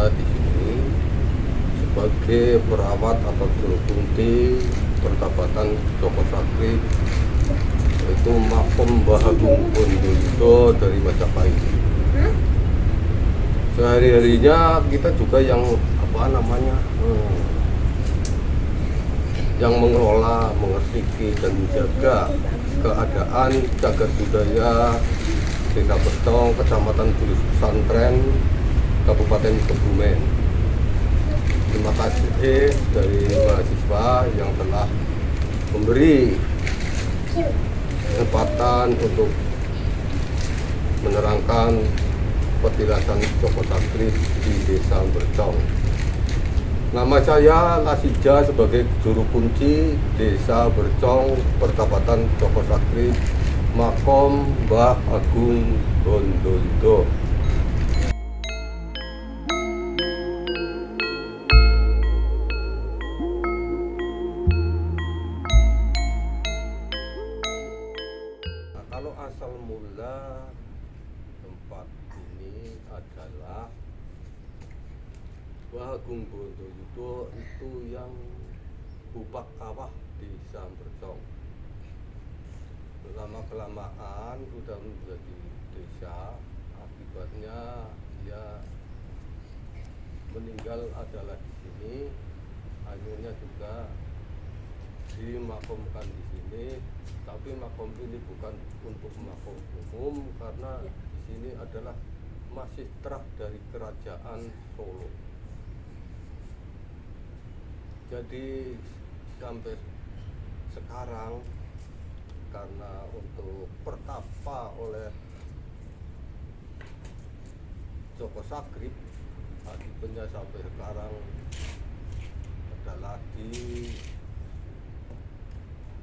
saya di sini sebagai perawat atau juru kunci pertapatan Joko Sakti, yaitu Makom Mbah Agung Bondowoso dari Majapahit. Sehari-harinya kita juga yang yang mengelola, mengersiki dan menjaga keadaan cagar budaya Desa Bercong, Kecamatan Bulus Pesantren, Kabupaten Kebumen. Terima kasih dari mahasiswa yang telah memberi kesempatan untuk menerangkan petilasan Joko Sakti di Desa Bercong. Nama saya Lasija sebagai juru kunci Desa Bercong, Pertapatan Joko Sakti, Makom Mbah Agung Bondowoso. Nah, kalau asal mula tempat ini adalah Mbah Agung Bondowoso itu yang Bupak Kawah di Desa Bercong. Lama-kelamaan sudah menjadi desa, akibatnya dia meninggal adalah di sini, akhirnya juga dimakamkan di sini. Tapi makom ini bukan untuk makom umum karena di sini adalah masih terah dari Kerajaan Solo. Jadi sampai sekarang karena untuk pertapa oleh Joko Sakti, akibatnya sampai sekarang adalah di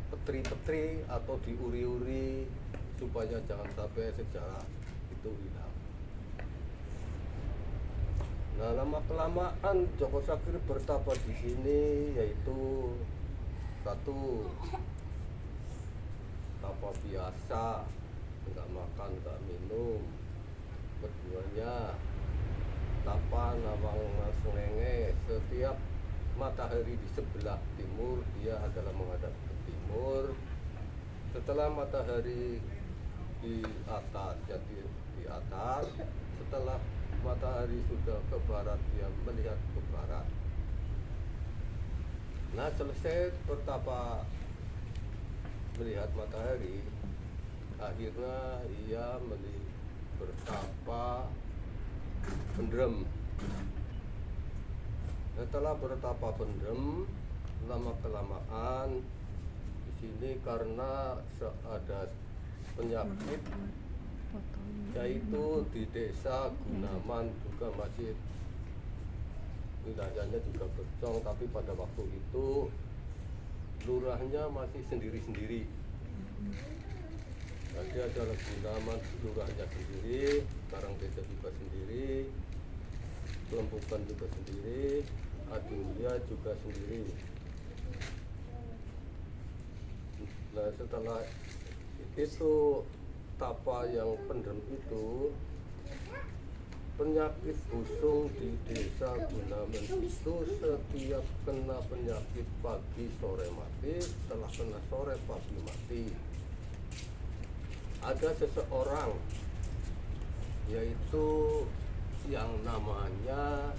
petri-petri atau diuri-uri supaya jangan sampai sejarah itu hilang. Nah, lama-kelamaan Joko Sakti bertapa di sini, yaitu satu, tapa biasa, nggak makan, nggak minum. Keduanya, tapa nawang sengenge, setiap matahari di sebelah timur dia adalah menghadap ke timur. Setelah matahari di atas, jadi di atas. Setelah matahari sudah ke barat, dia melihat ke barat. Nah, selesai bertapa melihat matahari, akhirnya ia bertapa pendem. Setelah bertapa pendem, lama-kelamaan di sini karena ada penyakit, yaitu di Desa Gunaman juga masih wilayahnya juga Bercong, tapi pada waktu itu lurahnya masih sendiri-sendiri. Jadi ada Gunaman lurahnya sendiri, sekarang desa juga sendiri, Pelempukan juga sendiri, Adulia juga sendiri. Nah, setelah itu tapa yang pendem itu, penyakit busung di Desa Gunaman itu setiap kena penyakit pagi sore mati, setelah kena sore pagi mati. Ada seseorang, yaitu yang namanya,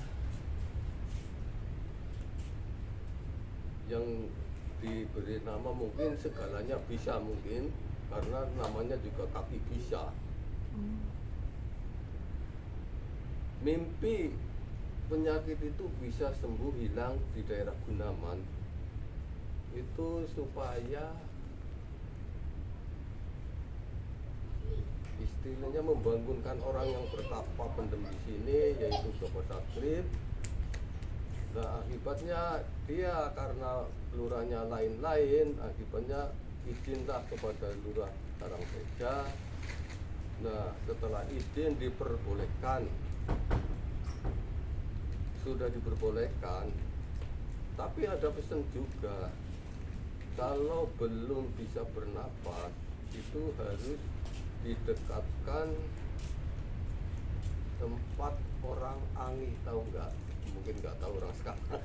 yang diberi nama mungkin segalanya bisa, mungkin karena namanya juga kaki bisa. Mimpi penyakit itu bisa sembuh hilang di daerah Gunaman itu supaya istilahnya membangunkan orang yang bertapa pendem di sini, yaitu Joko Sakti. Nah, akibatnya dia karena lurahnya lain-lain, akibatnya izinlah kepada lurah Karangreja. Nah, setelah izin diperbolehkan, sudah diperbolehkan, tapi ada pesan juga, kalau belum bisa bernapas itu harus didekatkan tempat orang Angi, tahu nggak? Mungkin nggak tahu orang sekarang.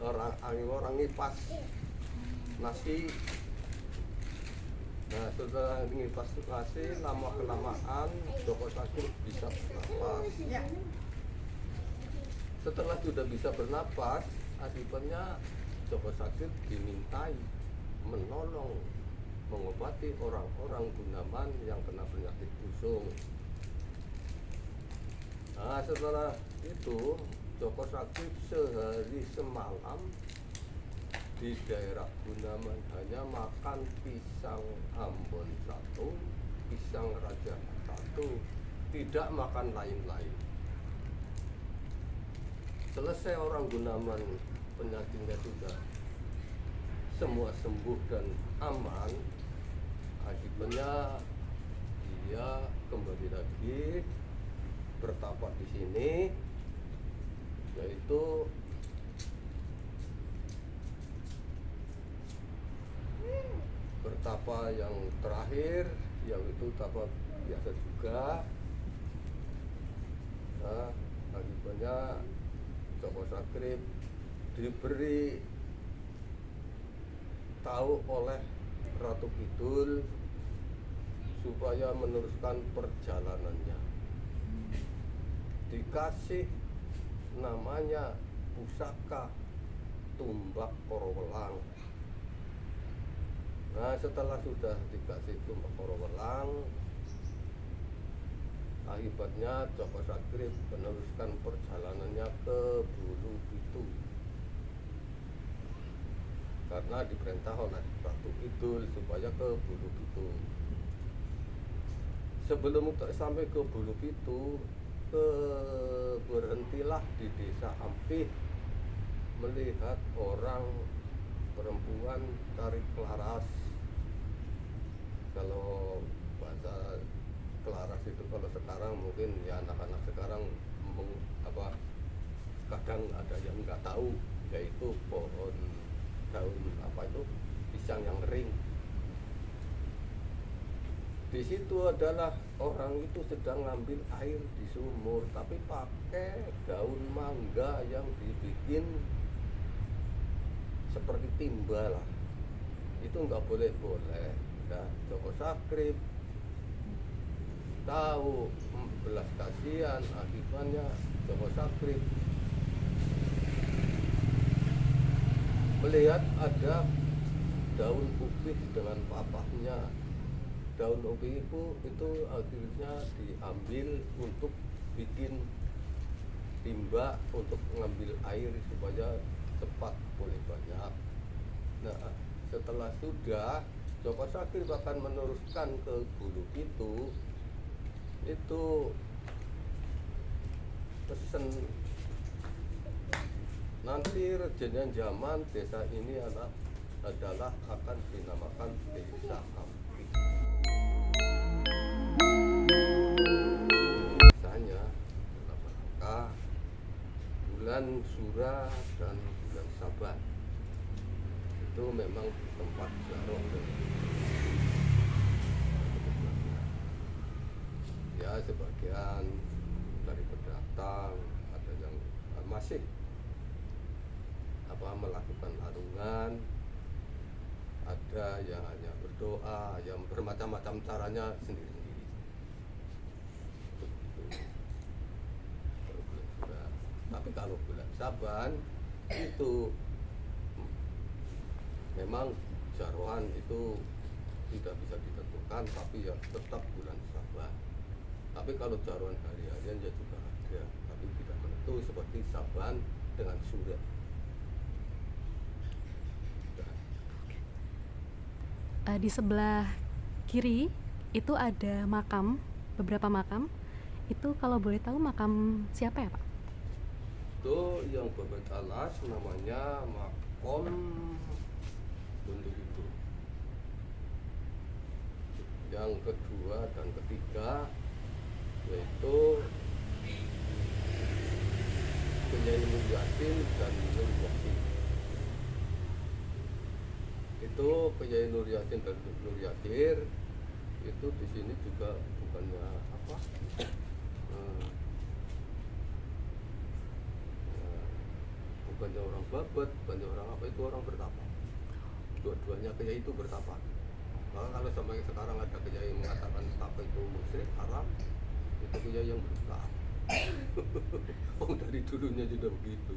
Orang Angi, orang ngipas nasi. Nah, setelah ngipas nasi, lama kelamaan Joko Sakrit bisa bernapas. Setelah sudah bisa bernapas, akibatnya Joko Sakrit dimintai menolong mengobati orang-orang Gunaman yang kena penyakit busung. Nah, setelah itu Joko Sakrit sehari semalam di daerah Gunaman hanya makan pisang Ambon 1, pisang Raja 1, tidak makan lain-lain. Selesai orang Gunaman penyakitnya sudah semua sembuh dan aman, akibatnya dia kembali lagi bertapa di sini, yaitu bertapa yang terakhir, yaitu tapa biasa juga. Nah, akibatnya Joko Sakrit diberi tahu oleh Ratu Kidul supaya meneruskan perjalanannya. Dikasih namanya pusaka Tumbak Korowelang. Nah, setelah sudah dikasih Tumbak Korowelang, akibatnya Joko Sakrit meneruskan perjalanannya ke Bulu Pitu karena diperintah oleh Ratu Kidul supaya ke Bulu Pitu. Sebelum sampai ke Bulu Pitu, berhentilah di desa Ampih melihat orang perempuan tarik kelaras. Kalau bahasa kelaras itu kalau sekarang mungkin ya anak-anak sekarang kadang ada yang nggak tahu, yaitu pohon daun pisang yang kering. Di situ adalah orang itu sedang ngambil air di sumur, tapi pakai daun mangga yang dibikin seperti timba lah. Itu nggak boleh. Nah, Joko Sakrit tahu belas kasihan, akibatnya Joko Sakrit melihat ada daun upih dengan papahnya. Daun upih itu akhirnya diambil untuk bikin timba untuk mengambil air supaya cepat pulih banyak. Nah, setelah sudah Joko Sakrit akan meneruskan ke Bulu itu pesen nanti rejenian zaman desa ini adalah akan dinamakan Desa Ampih. Biasanya dalam rangka bulan Sura dan bulan Saban itu memang tempat ziarah ya, sebagian dari pendatang ada yang masih melakukan arungan, ada yang hanya berdoa, yang bermacam-macam caranya sendiri-sendiri. Tapi kalau bulan Saban itu memang jaroan itu tidak bisa ditentukan, tapi ya tetap bulan Saban. Tapi kalau jaroan harian ya juga ada, tapi tidak menentu seperti Saban dengan Sura. Di sebelah kiri itu ada makam, beberapa makam. Itu kalau boleh tahu makam siapa ya, Pak? Itu yang berbentuk namanya Makom Buntu. Yang kedua dan ketiga yaitu Penyair Nur Yasin dan Nur Yasin. Itu Penyair Nur Yasin dan Nur Yasir itu di sini juga bukannya banyak orang babat, banyak orang apa itu orang bertapa. Dua-duanya kiai itu bertapa. Maka kalau sampai sekarang ada kiai mengatakan tapa itu musyrik haram, itu kiai yang bertapa. Oh dari dulunya sudah begitu.